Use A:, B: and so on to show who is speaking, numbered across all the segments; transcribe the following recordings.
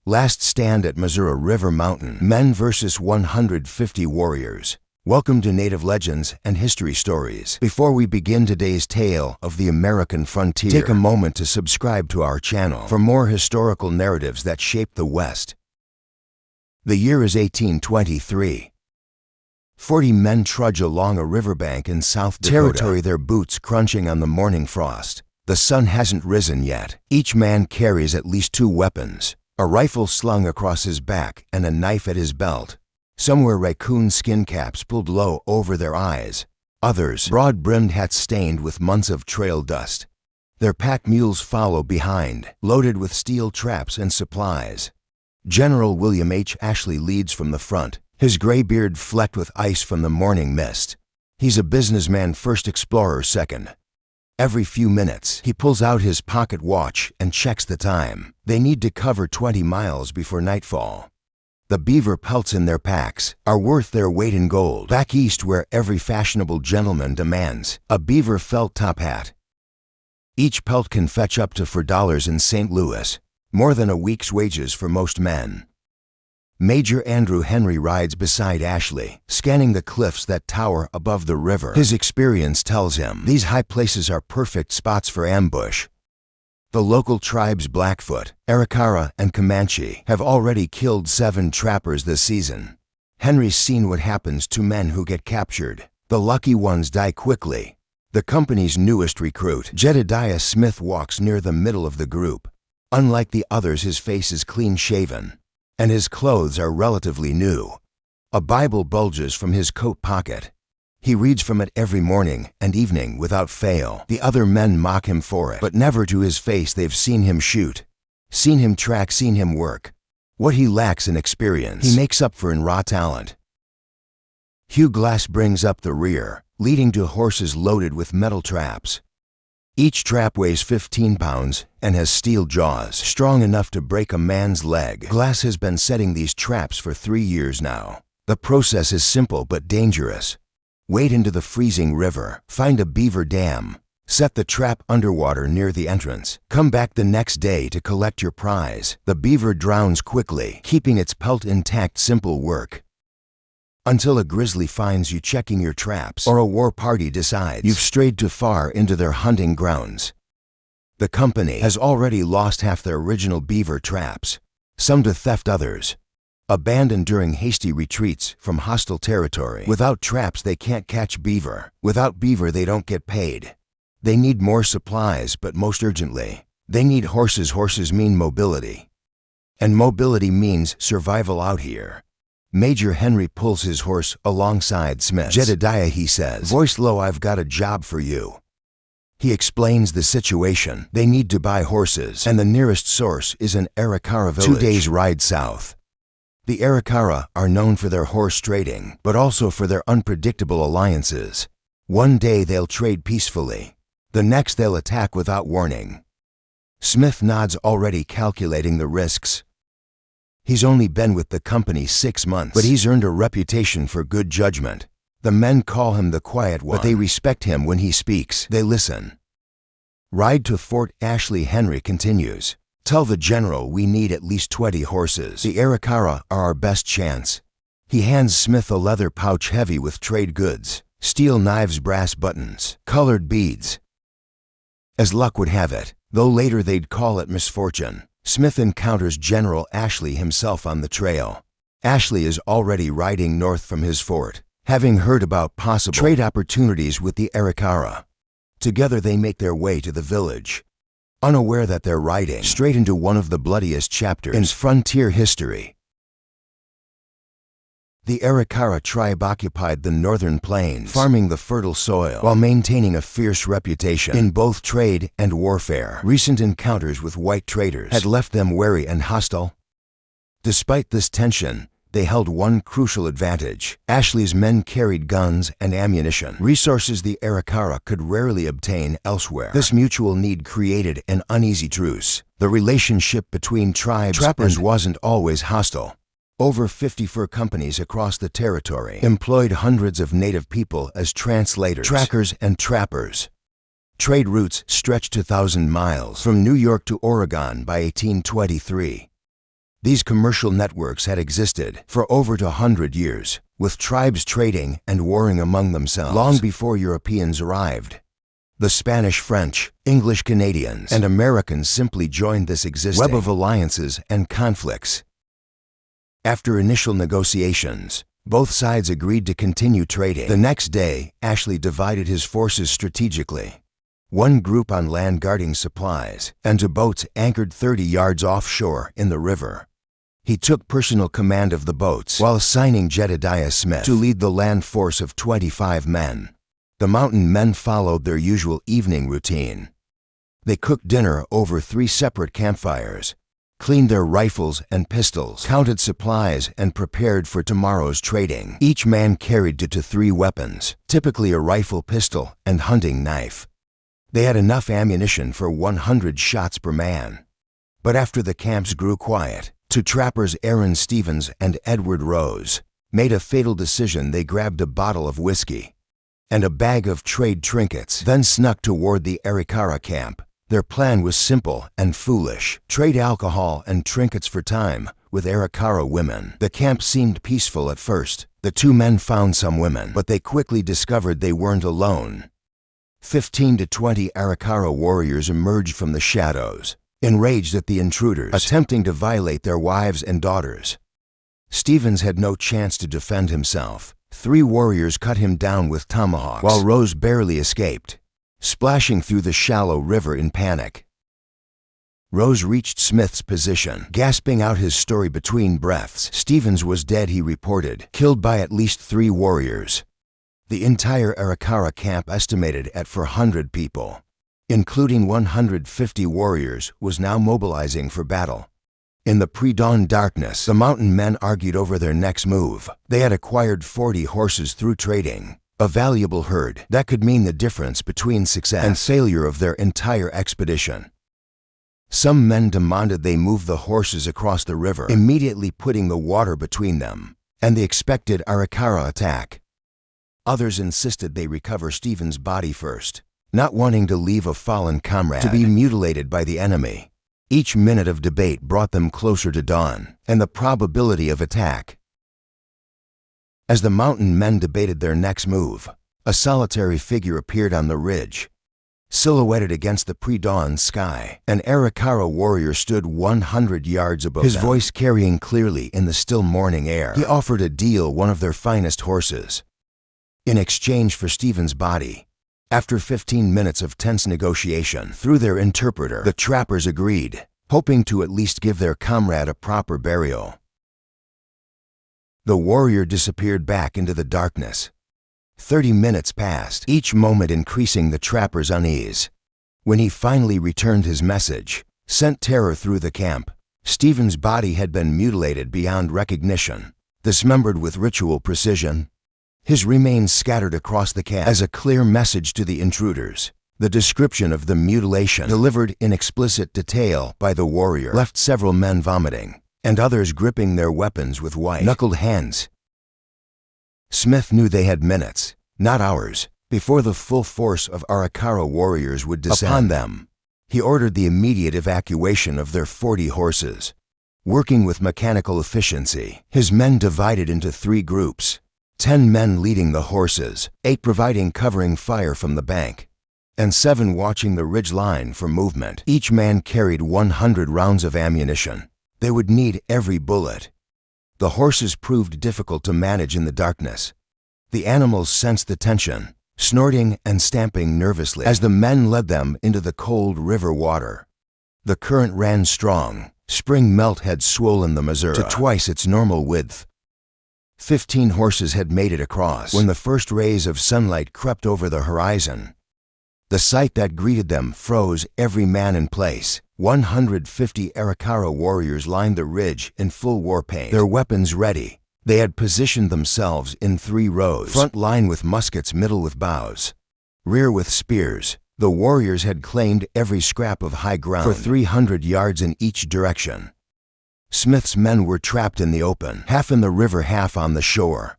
A: Last stand at Missouri River Mountain. Men versus 150 warriors. Welcome to Native Legends and History Stories. Before we begin today's tale of the American frontier, take a moment to subscribe to our channel for more historical narratives that shaped the West. The year is 1823. 40 men trudge along a riverbank in South Dakota, territory, their boots crunching on the morning frost. The sun hasn't risen yet. Each man carries at least 2 weapons, a rifle slung across his back and a knife at his belt. Some wear raccoon skin caps pulled low over their eyes, others broad-brimmed hats stained with months of trail dust. Their pack mules follow behind, loaded with steel traps and supplies. General William H. Ashley leads from the front, his gray beard flecked with ice from the morning mist. He's a businessman first, explorer second. Every few minutes, he pulls out his pocket watch and checks the time. They need to cover 20 miles before nightfall. The beaver pelts in their packs are worth their weight in gold. Back east, where every fashionable gentleman demands a beaver felt top hat. Each pelt can fetch up to $4 in St. Louis, more than a week's wages for most men. Major Andrew Henry rides beside Ashley, scanning the cliffs that tower above the river. His experience tells him these high places are perfect spots for ambush. The local tribes Blackfoot, Arikara, and Comanche have already killed 7 trappers this season. Henry's seen what happens to men who get captured. The lucky ones die quickly. The company's newest recruit, Jedediah Smith, walks near the middle of the group. Unlike the others, his face is clean-shaven, and his clothes are relatively new. A Bible bulges from his coat pocket. He reads from it every morning and evening without fail. The other men mock him for it, but never to his face. They've seen him shoot, seen him track, seen him work. What he lacks in experience, he makes up for in raw talent. Hugh Glass brings up the rear, leading to horses loaded with metal traps. Each trap weighs 15 pounds and has steel jaws strong enough to break a man's leg. Glass has been setting these traps for 3 years now. The process is simple but dangerous. Wade into the freezing river, find a beaver dam, set the trap underwater near the entrance. Come back the next day to collect your prize. The beaver drowns quickly, keeping its pelt intact. Simple work. Until a grizzly finds you checking your traps, or a war party decides you've strayed too far into their hunting grounds. The company has already lost half their original beaver traps, some to theft, others abandoned during hasty retreats from hostile territory. Without traps, they can't catch beaver. Without beaver, they don't get paid. They need more supplies, but most urgently, they need horses. Horses mean mobility, and mobility means survival out here. Major Henry pulls his horse alongside Smith's. Jedediah, he says, voice low, I've got a job for you. He explains the situation. They need to buy horses, and the nearest source is an Arikara village 2 days' ride south. The Arikara are known for their horse trading, but also for their unpredictable alliances. One day they'll trade peacefully. The next they'll attack without warning. Smith nods, already calculating the risks. He's only been with the company 6 months, but he's earned a reputation for good judgment. The men call him the quiet one, but they respect him when he speaks. They listen. Ride to Fort Ashley. Henry continues. Tell the general we need at least 20 horses. The Arikara are our best chance. He hands Smith a leather pouch heavy with trade goods, steel knives, brass buttons, colored beads. As luck would have it, though later they'd call it misfortune, Smith encounters General Ashley himself on the trail. Ashley is already riding north from his fort, having heard about possible trade opportunities with the Arikara. Together they make their way to the village, unaware that they're riding straight into one of the bloodiest chapters in frontier history. The Arikara tribe occupied the northern plains, farming the fertile soil while maintaining a fierce reputation in both trade and warfare. Recent encounters with white traders had left them wary and hostile. Despite this tension, they held one crucial advantage. Ashley's men carried guns and ammunition, resources the Arikara could rarely obtain elsewhere. This mutual need created an uneasy truce. The relationship between trappers wasn't always hostile. Over 50 fur companies across the territory employed hundreds of native people as translators, trackers, and trappers. Trade routes stretched to 1,000 miles from New York to Oregon by 1823. These commercial networks had existed for over 100 years, with tribes trading and warring among themselves long before Europeans arrived. The Spanish, French, English, Canadians, and Americans simply joined this existing web of alliances and conflicts. After initial negotiations, both sides agreed to continue trading. The next day, Ashley divided his forces strategically. One group on land guarding supplies, and 2 boats anchored 30 yards offshore in the river. He took personal command of the boats while assigning Jedediah Smith to lead the land force of 25 men. The mountain men followed their usual evening routine. They cooked dinner over 3 separate campfires, cleaned their rifles and pistols, counted supplies, and prepared for tomorrow's trading. Each man carried 2 to 3 weapons, typically a rifle, pistol, and hunting knife. They had enough ammunition for 100 shots per man. But after the camps grew quiet, 2 trappers, Aaron Stevens and Edward Rose, made a fatal decision. They grabbed a bottle of whiskey and a bag of trade trinkets, then snuck toward the Arikara camp. Their plan was simple and foolish: trade alcohol and trinkets for time with Arikara women. The camp seemed peaceful at first. The 2 men found some women, but they quickly discovered they weren't alone. 15 to 20 Arikara warriors emerged from the shadows, enraged at the intruders, attempting to violate their wives and daughters. Stevens had no chance to defend himself. 3 warriors cut him down with tomahawks, while Rose barely escaped, splashing through the shallow river in panic. Rose reached Smith's position, gasping out his story between breaths. Stevens was dead, he reported, killed by at least 3 warriors. The entire Arikara camp, estimated at 400 people, including 150 warriors, was now mobilizing for battle. In the pre-dawn darkness, the mountain men argued over their next move. They had acquired 40 horses through trading, a valuable herd that could mean the difference between success and failure of their entire expedition. Some men demanded they move the horses across the river, immediately putting the water between them and the expected Arikara attack. Others insisted they recover Stevens' body first, not wanting to leave a fallen comrade to be mutilated by the enemy. Each minute of debate brought them closer to dawn and the probability of attack. As the mountain men debated their next move, a solitary figure appeared on the ridge. Silhouetted against the pre-dawn sky, an Arikara warrior stood 100 yards above them, his voice carrying clearly in the still morning air. He offered a deal: one of their finest horses, in exchange for Stevens' body. After 15 minutes of tense negotiation through their interpreter, the trappers agreed, hoping to at least give their comrade a proper burial. The warrior disappeared back into the darkness. 30 minutes passed, each moment increasing the trapper's unease. When he finally returned, his message sent terror through the camp. Stevens' body had been mutilated beyond recognition, dismembered with ritual precision. His remains scattered across the camp as a clear message to the intruders. The description of the mutilation, delivered in explicit detail by the warrior, left several men vomiting and others gripping their weapons with white-knuckled hands. Smith knew they had minutes, not hours, before the full force of Arikara warriors would descend upon them. He ordered the immediate evacuation of their 40 horses. Working with mechanical efficiency, his men divided into 3 groups. 10 men leading the horses, 8 providing covering fire from the bank, and 7 watching the ridge line for movement. Each man carried 100 rounds of ammunition. They would need every bullet. The horses proved difficult to manage in the darkness. The animals sensed the tension, snorting and stamping nervously as the men led them into the cold river water. The current ran strong. Spring melt had swollen the Missouri to twice its normal width. 15 horses had made it across when the first rays of sunlight crept over the horizon. The sight that greeted them froze every man in place. 150 Arikara warriors lined the ridge in full war paint, their weapons ready. They had positioned themselves in 3 rows, front line with muskets, middle with bows, rear with spears. The warriors had claimed every scrap of high ground for 300 yards in each direction. Smith's men were trapped in the open, half in the river, half on the shore.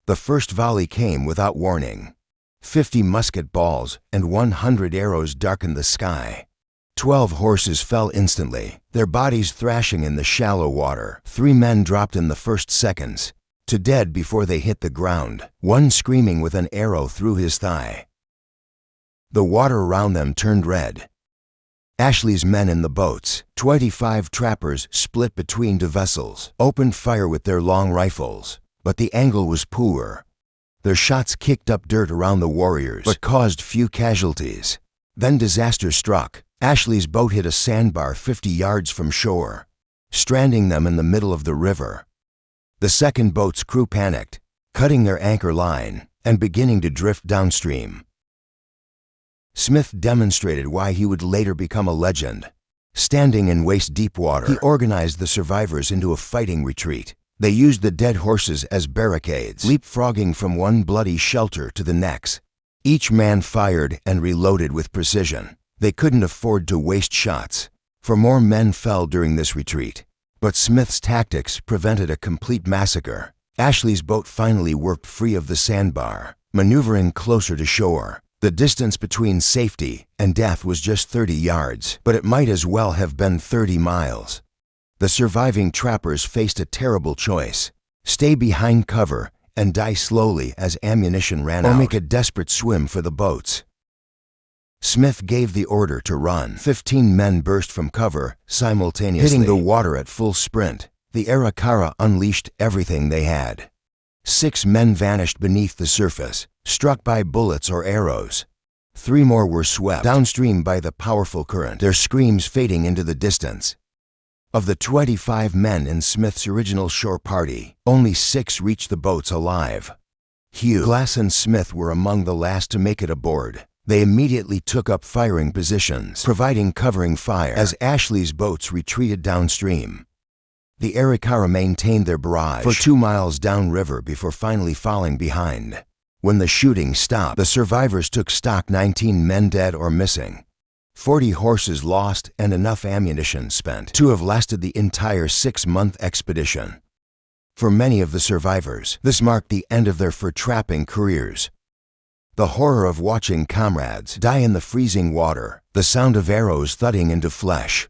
A: The first volley came without warning. 50 musket balls and 100 arrows darkened the sky. 12 horses fell instantly, their bodies thrashing in the shallow water. 3 men dropped in the first seconds, to dead before they hit the ground, one screaming with an arrow through his thigh. The water around them turned red. Ashley's men in the boats, 25 trappers split between two vessels, opened fire with their long rifles, but the angle was poor. Their shots kicked up dirt around the warriors, but caused few casualties. Then disaster struck. Ashley's boat hit a sandbar 50 yards from shore, stranding them in the middle of the river. The second boat's crew panicked, cutting their anchor line and beginning to drift downstream. Smith demonstrated why he would later become a legend. Standing in waist-deep water, he organized the survivors into a fighting retreat. They used the dead horses as barricades, leapfrogging from one bloody shelter to the next. Each man fired and reloaded with precision. They couldn't afford to waste shots, for more men fell during this retreat. But Smith's tactics prevented a complete massacre. Ashley's boat finally worked free of the sandbar, maneuvering closer to shore. The distance between safety and death was just 30 yards, but it might as well have been 30 miles. The surviving trappers faced a terrible choice: stay behind cover and die slowly as ammunition ran out, or make a desperate swim for the boats. Smith gave the order to run. 15 men burst from cover simultaneously, hitting the water at full sprint. The Arikara unleashed everything they had. 6 men vanished beneath the surface, struck by bullets or arrows. 3 more were swept downstream by the powerful current, their screams fading into the distance. Of the 25 men in Smith's original shore party, only 6 reached the boats alive. Hugh, Glass, and Smith were among the last to make it aboard. They immediately took up firing positions, providing covering fire as Ashley's boats retreated downstream. The Arikara maintained their barrage for 2 miles downriver before finally falling behind. When the shooting stopped, the survivors took stock: 19 men dead or missing, 40 horses lost, and enough ammunition spent to have lasted the entire 6-month expedition. For many of the survivors, this marked the end of their fur-trapping careers. The horror of watching comrades die in the freezing water, the sound of arrows thudding into flesh,